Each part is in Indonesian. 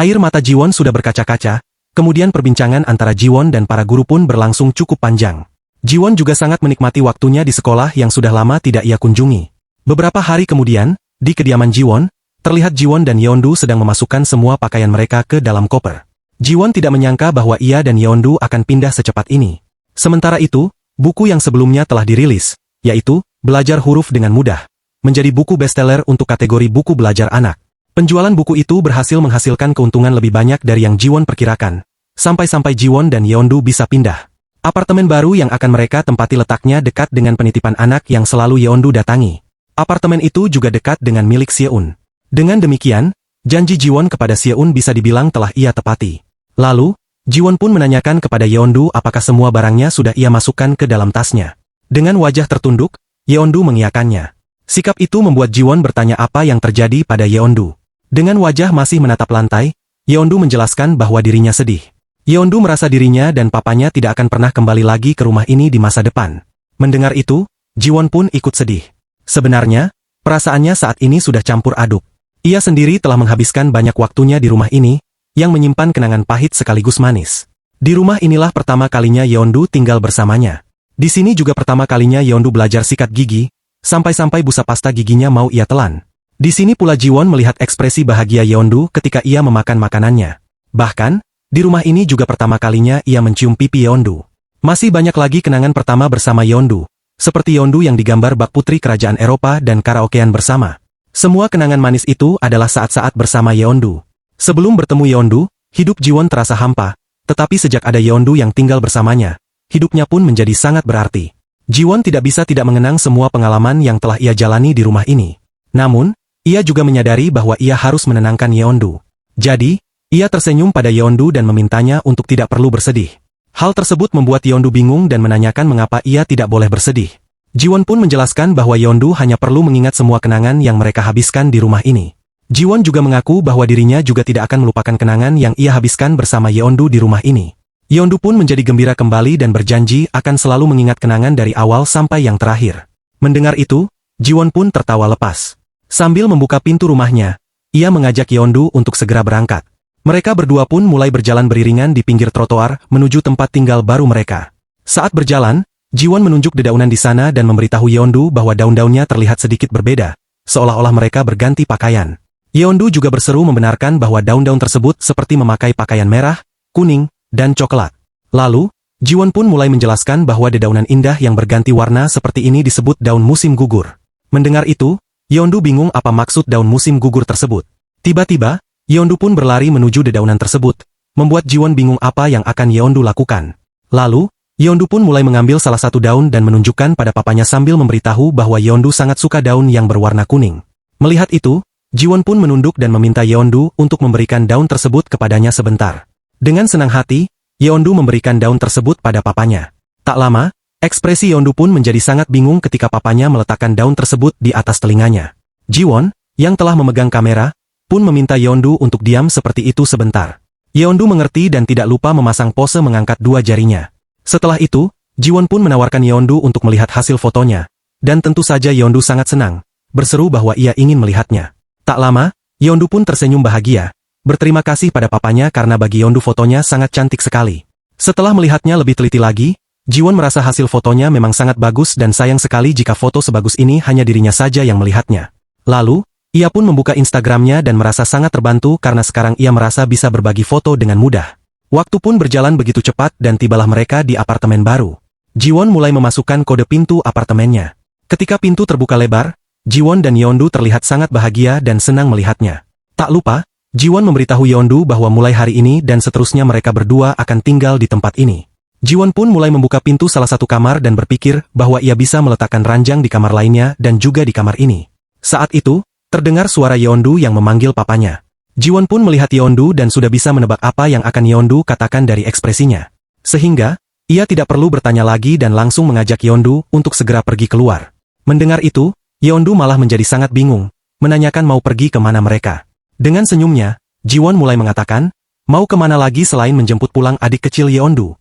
Air mata Jiwon sudah berkaca-kaca, kemudian perbincangan antara Jiwon dan para guru pun berlangsung cukup panjang. Jiwon juga sangat menikmati waktunya di sekolah yang sudah lama tidak ia kunjungi. Beberapa hari kemudian, di kediaman Jiwon, terlihat Jiwon dan Yeondu sedang memasukkan semua pakaian mereka ke dalam koper. Jiwon tidak menyangka bahwa ia dan Yeondu akan pindah secepat ini. Sementara itu, buku yang sebelumnya telah dirilis, yaitu Belajar Huruf dengan Mudah, menjadi buku bestseller untuk kategori buku belajar anak. Penjualan buku itu berhasil menghasilkan keuntungan lebih banyak dari yang Jiwon perkirakan, sampai-sampai Jiwon dan Yeondu bisa pindah. Apartemen baru yang akan mereka tempati letaknya dekat dengan penitipan anak yang selalu Yeondu datangi. Apartemen itu juga dekat dengan milik Seun. Dengan demikian, janji Jiwon kepada Seun bisa dibilang telah ia tepati. Lalu, Jiwon pun menanyakan kepada Yeondu apakah semua barangnya sudah ia masukkan ke dalam tasnya. Dengan wajah tertunduk, Yeondu mengiyakannya. Sikap itu membuat Jiwon bertanya apa yang terjadi pada Yeondu. Dengan wajah masih menatap lantai, Yeondu menjelaskan bahwa dirinya sedih. Yeondu merasa dirinya dan papanya tidak akan pernah kembali lagi ke rumah ini di masa depan. Mendengar itu, Jiwon pun ikut sedih. Sebenarnya, perasaannya saat ini sudah campur aduk. Ia sendiri telah menghabiskan banyak waktunya di rumah ini, yang menyimpan kenangan pahit sekaligus manis. Di rumah inilah pertama kalinya Yeondu tinggal bersamanya. Di sini juga pertama kalinya Yeondu belajar sikat gigi, sampai-sampai busa pasta giginya mau ia telan. Di sini pula Jiwon melihat ekspresi bahagia Yeondu ketika ia memakan makanannya. Bahkan, di rumah ini juga pertama kalinya ia mencium pipi Yeondu. Masih banyak lagi kenangan pertama bersama Yeondu, seperti Yeondu yang digambar bak putri kerajaan Eropa dan karaokean bersama. Semua kenangan manis itu adalah saat-saat bersama Yeondu. Sebelum bertemu Yeondu, hidup Jiwon terasa hampa, tetapi sejak ada Yeondu yang tinggal bersamanya, hidupnya pun menjadi sangat berarti. Jiwon tidak bisa tidak mengenang semua pengalaman yang telah ia jalani di rumah ini. Namun, ia juga menyadari bahwa ia harus menenangkan Yeondu. Jadi, ia tersenyum pada Yeondu dan memintanya untuk tidak perlu bersedih. Hal tersebut membuat Yeondu bingung dan menanyakan mengapa ia tidak boleh bersedih. Jiwon pun menjelaskan bahwa Yeondu hanya perlu mengingat semua kenangan yang mereka habiskan di rumah ini. Jiwon juga mengaku bahwa dirinya juga tidak akan melupakan kenangan yang ia habiskan bersama Yeondu di rumah ini. Yeondu pun menjadi gembira kembali dan berjanji akan selalu mengingat kenangan dari awal sampai yang terakhir. Mendengar itu, Jiwon pun tertawa lepas. Sambil membuka pintu rumahnya, ia mengajak Yeondu untuk segera berangkat. Mereka berdua pun mulai berjalan beriringan di pinggir trotoar menuju tempat tinggal baru mereka. Saat berjalan, Jiwon menunjuk dedaunan di sana dan memberitahu Yeondu bahwa daun-daunnya terlihat sedikit berbeda, seolah-olah mereka berganti pakaian. Yeondu juga berseru membenarkan bahwa daun-daun tersebut seperti memakai pakaian merah, kuning, dan coklat. Lalu, Jiwon pun mulai menjelaskan bahwa dedaunan indah yang berganti warna seperti ini disebut daun musim gugur. Mendengar itu, Yeondu bingung apa maksud daun musim gugur tersebut. Tiba-tiba, Yeondu pun berlari menuju dedaunan tersebut, membuat Jiwon bingung apa yang akan Yeondu lakukan. Lalu, Yeondu pun mulai mengambil salah satu daun dan menunjukkan pada papanya sambil memberitahu bahwa Yeondu sangat suka daun yang berwarna kuning. Melihat itu, Jiwon pun menunduk dan meminta Yeondu untuk memberikan daun tersebut kepadanya sebentar. Dengan senang hati, Yeondu memberikan daun tersebut pada papanya. Tak lama, ekspresi Yeondu pun menjadi sangat bingung ketika papanya meletakkan daun tersebut di atas telinganya. Jiwon, yang telah memegang kamera, pun meminta Yeondu untuk diam seperti itu sebentar. Yeondu mengerti dan tidak lupa memasang pose mengangkat dua jarinya. Setelah itu, Jiwon pun menawarkan Yeondu untuk melihat hasil fotonya. Dan tentu saja Yeondu sangat senang, berseru bahwa ia ingin melihatnya. Tak lama, Yeondu pun tersenyum bahagia, berterima kasih pada papanya karena bagi Yeondu fotonya sangat cantik sekali. Setelah melihatnya lebih teliti lagi, Jiwon merasa hasil fotonya memang sangat bagus dan sayang sekali jika foto sebagus ini hanya dirinya saja yang melihatnya. Lalu, ia pun membuka Instagramnya dan merasa sangat terbantu karena sekarang ia merasa bisa berbagi foto dengan mudah. Waktu pun berjalan begitu cepat dan tibalah mereka di apartemen baru. Jiwon mulai memasukkan kode pintu apartemennya. Ketika pintu terbuka lebar, Jiwon dan Yeondu terlihat sangat bahagia dan senang melihatnya. Tak lupa, Jiwon memberitahu Yeondu bahwa mulai hari ini dan seterusnya mereka berdua akan tinggal di tempat ini. Jiwon pun mulai membuka pintu salah satu kamar dan berpikir bahwa ia bisa meletakkan ranjang di kamar lainnya dan juga di kamar ini. Saat itu, terdengar suara Yeondu yang memanggil papanya. Jiwon pun melihat Yeondu dan sudah bisa menebak apa yang akan Yeondu katakan dari ekspresinya. Sehingga, ia tidak perlu bertanya lagi dan langsung mengajak Yeondu untuk segera pergi keluar. Mendengar itu, Yeondu malah menjadi sangat bingung, menanyakan mau pergi ke mana mereka. Dengan senyumnya, Jiwon mulai mengatakan, mau kemana lagi selain menjemput pulang adik kecil Yeondu.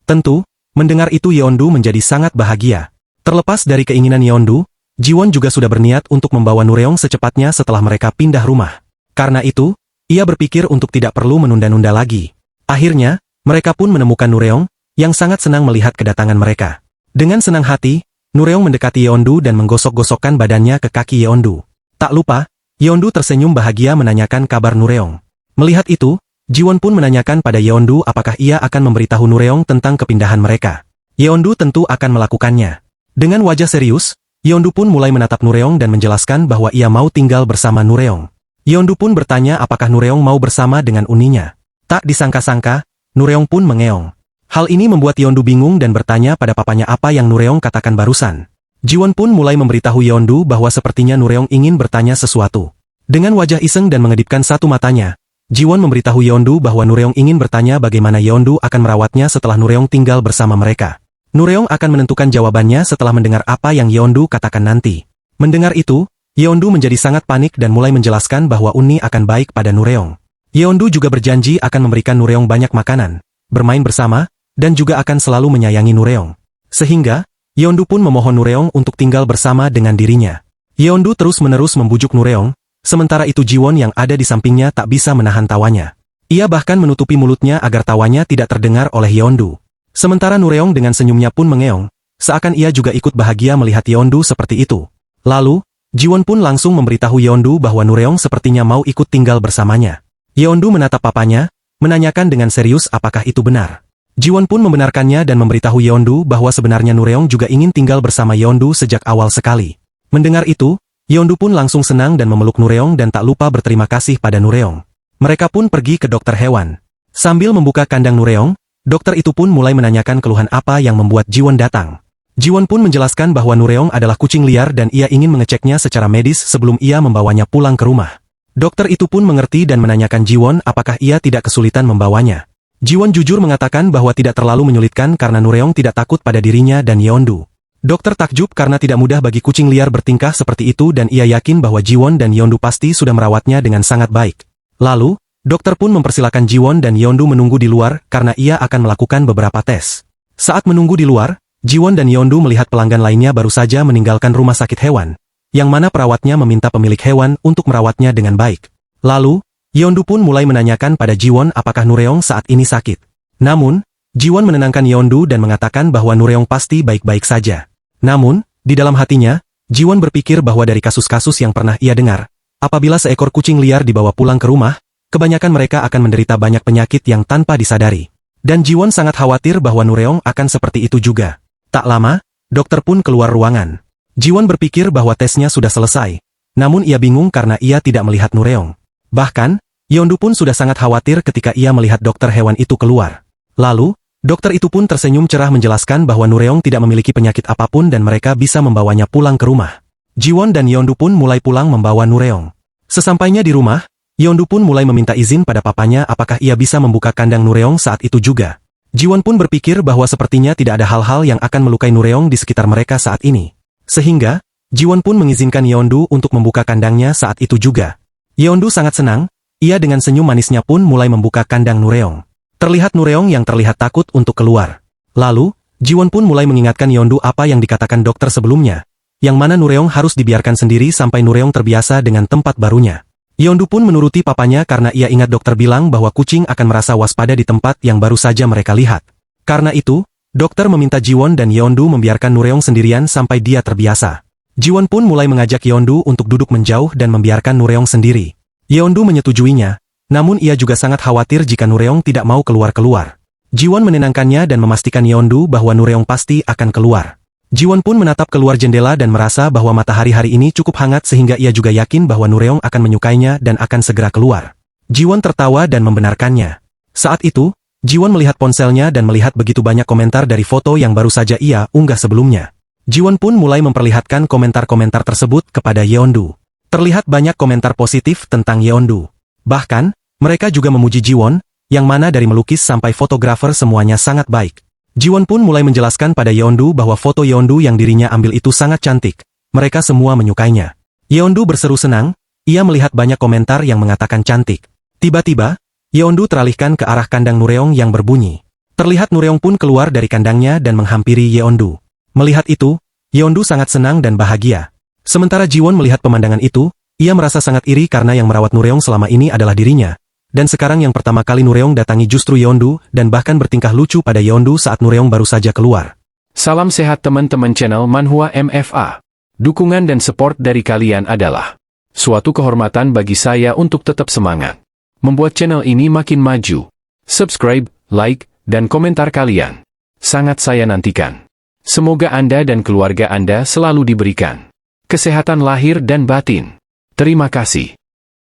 Tentu, mendengar itu Yeondu menjadi sangat bahagia. Terlepas dari keinginan Yeondu, Jiwon juga sudah berniat untuk membawa Nureong secepatnya setelah mereka pindah rumah. Karena itu, Ia berpikir untuk tidak perlu menunda-nunda lagi. Akhirnya, mereka pun menemukan Nureong, yang sangat senang melihat kedatangan mereka. Dengan senang hati, Nureong mendekati Yeondu dan menggosok-gosokkan badannya ke kaki Yeondu. Tak lupa, Yeondu tersenyum bahagia menanyakan kabar Nureong. Melihat itu, Jiwon pun menanyakan pada Yeondu apakah ia akan memberitahu Nureong tentang kepindahan mereka. Yeondu tentu akan melakukannya. Dengan wajah serius, Yeondu pun mulai menatap Nureong dan menjelaskan bahwa ia mau tinggal bersama Nureong. Yeondu pun bertanya apakah Nureong mau bersama dengan uninya. Tak disangka-sangka, Nureong pun mengeong. Hal ini membuat Yeondu bingung dan bertanya pada papanya apa yang Nureong katakan barusan. Jiwon pun mulai memberitahu Yeondu bahwa sepertinya Nureong ingin bertanya sesuatu. Dengan wajah iseng dan mengedipkan satu matanya, Jiwon memberitahu Yeondu bahwa Nureong ingin bertanya bagaimana Yeondu akan merawatnya setelah Nureong tinggal bersama mereka. Nureong akan menentukan jawabannya setelah mendengar apa yang Yeondu katakan nanti. Mendengar itu, Yeondu menjadi sangat panik dan mulai menjelaskan bahwa Uni akan baik pada Nureong. Yeondu juga berjanji akan memberikan Nureong banyak makanan, bermain bersama, dan juga akan selalu menyayangi Nureong. Sehingga, Yeondu pun memohon Nureong untuk tinggal bersama dengan dirinya. Yeondu terus-menerus membujuk Nureong, sementara itu Jiwon yang ada di sampingnya tak bisa menahan tawanya. Ia bahkan menutupi mulutnya agar tawanya tidak terdengar oleh Yeondu. Sementara Nureong dengan senyumnya pun mengeong, seakan ia juga ikut bahagia melihat Yeondu seperti itu. Lalu, Jiwon pun langsung memberitahu Yeondu bahwa Nureong sepertinya mau ikut tinggal bersamanya. Yeondu menatap papanya, menanyakan dengan serius apakah itu benar. Jiwon pun membenarkannya dan memberitahu Yeondu bahwa sebenarnya Nureong juga ingin tinggal bersama Yeondu sejak awal sekali. Mendengar itu, Yeondu pun langsung senang dan memeluk Nureong dan tak lupa berterima kasih pada Nureong. Mereka pun pergi ke dokter hewan. Sambil membuka kandang Nureong, dokter itu pun mulai menanyakan keluhan apa yang membuat Jiwon datang. Jiwon pun menjelaskan bahwa Nureong adalah kucing liar dan ia ingin mengeceknya secara medis sebelum ia membawanya pulang ke rumah. Dokter itu pun mengerti dan menanyakan Jiwon apakah ia tidak kesulitan membawanya. Jiwon jujur mengatakan bahwa tidak terlalu menyulitkan karena Nureong tidak takut pada dirinya dan Yeondu. Dokter takjub karena tidak mudah bagi kucing liar bertingkah seperti itu dan ia yakin bahwa Jiwon dan Yeondu pasti sudah merawatnya dengan sangat baik. Lalu, dokter pun mempersilakan Jiwon dan Yeondu menunggu di luar karena ia akan melakukan beberapa tes. Saat menunggu di luar, Jiwon dan Yeondu melihat pelanggan lainnya baru saja meninggalkan rumah sakit hewan, yang mana perawatnya meminta pemilik hewan untuk merawatnya dengan baik. Lalu, Yeondu pun mulai menanyakan pada Jiwon apakah Nureong saat ini sakit. Namun, Jiwon menenangkan Yeondu dan mengatakan bahwa Nureong pasti baik-baik saja. Namun, di dalam hatinya, Jiwon berpikir bahwa dari kasus-kasus yang pernah ia dengar, apabila seekor kucing liar dibawa pulang ke rumah, kebanyakan mereka akan menderita banyak penyakit yang tanpa disadari. Dan Jiwon sangat khawatir bahwa Nureong akan seperti itu juga. Tak lama, dokter pun keluar ruangan. Jiwon berpikir bahwa tesnya sudah selesai. Namun ia bingung karena ia tidak melihat Nureong. Bahkan, Yeondu pun sudah sangat khawatir ketika ia melihat dokter hewan itu keluar. Lalu, dokter itu pun tersenyum cerah menjelaskan bahwa Nureong tidak memiliki penyakit apapun dan mereka bisa membawanya pulang ke rumah. Jiwon dan Yeondu pun mulai pulang membawa Nureong. Sesampainya di rumah, Yeondu pun mulai meminta izin pada papanya apakah ia bisa membuka kandang Nureong saat itu juga. Jiwon pun berpikir bahwa sepertinya tidak ada hal-hal yang akan melukai Nureong di sekitar mereka saat ini. Sehingga, Jiwon pun mengizinkan Yeondu untuk membuka kandangnya saat itu juga. Yeondu sangat senang, ia dengan senyum manisnya pun mulai membuka kandang Nureong. Terlihat Nureong yang terlihat takut untuk keluar. Lalu, Jiwon pun mulai mengingatkan Yeondu apa yang dikatakan dokter sebelumnya, yang mana Nureong harus dibiarkan sendiri sampai Nureong terbiasa dengan tempat barunya. Yeondu pun menuruti papanya karena ia ingat dokter bilang bahwa kucing akan merasa waspada di tempat yang baru saja mereka lihat. Karena itu, dokter meminta Jiwon dan Yeondu membiarkan Nureong sendirian sampai dia terbiasa. Jiwon pun mulai mengajak Yeondu untuk duduk menjauh dan membiarkan Nureong sendiri. Yeondu menyetujuinya, namun ia juga sangat khawatir jika Nureong tidak mau keluar-keluar. Jiwon menenangkannya dan memastikan Yeondu bahwa Nureong pasti akan keluar. Jiwon pun menatap keluar jendela dan merasa bahwa matahari hari ini cukup hangat sehingga ia juga yakin bahwa Nureong akan menyukainya dan akan segera keluar. Jiwon tertawa dan membenarkannya. Saat itu, Jiwon melihat ponselnya dan melihat begitu banyak komentar dari foto yang baru saja ia unggah sebelumnya. Jiwon pun mulai memperlihatkan komentar-komentar tersebut kepada Yeondu. Terlihat banyak komentar positif tentang Yeondu. Bahkan, mereka juga memuji Jiwon, yang mana dari melukis sampai fotografer semuanya sangat baik. Jiwon pun mulai menjelaskan pada Yeondu bahwa foto Yeondu yang dirinya ambil itu sangat cantik. Mereka semua menyukainya. Yeondu berseru senang, ia melihat banyak komentar yang mengatakan cantik. Tiba-tiba, Yeondu teralihkan ke arah kandang Nureong yang berbunyi. Terlihat Nureong pun keluar dari kandangnya dan menghampiri Yeondu. Melihat itu, Yeondu sangat senang dan bahagia. Sementara Jiwon melihat pemandangan itu, Ia merasa sangat iri karena yang merawat Nureong selama ini adalah dirinya. Dan sekarang yang pertama kali Nureong datangi justru Yeondu dan bahkan bertingkah lucu pada Yeondu saat Nureong baru saja keluar. Salam sehat teman-teman channel Manhwa MFA. Dukungan dan support dari kalian adalah suatu kehormatan bagi saya untuk tetap semangat membuat channel ini makin maju. Subscribe, like, dan komentar kalian sangat saya nantikan. Semoga Anda dan keluarga Anda selalu diberikan kesehatan lahir dan batin. Terima kasih.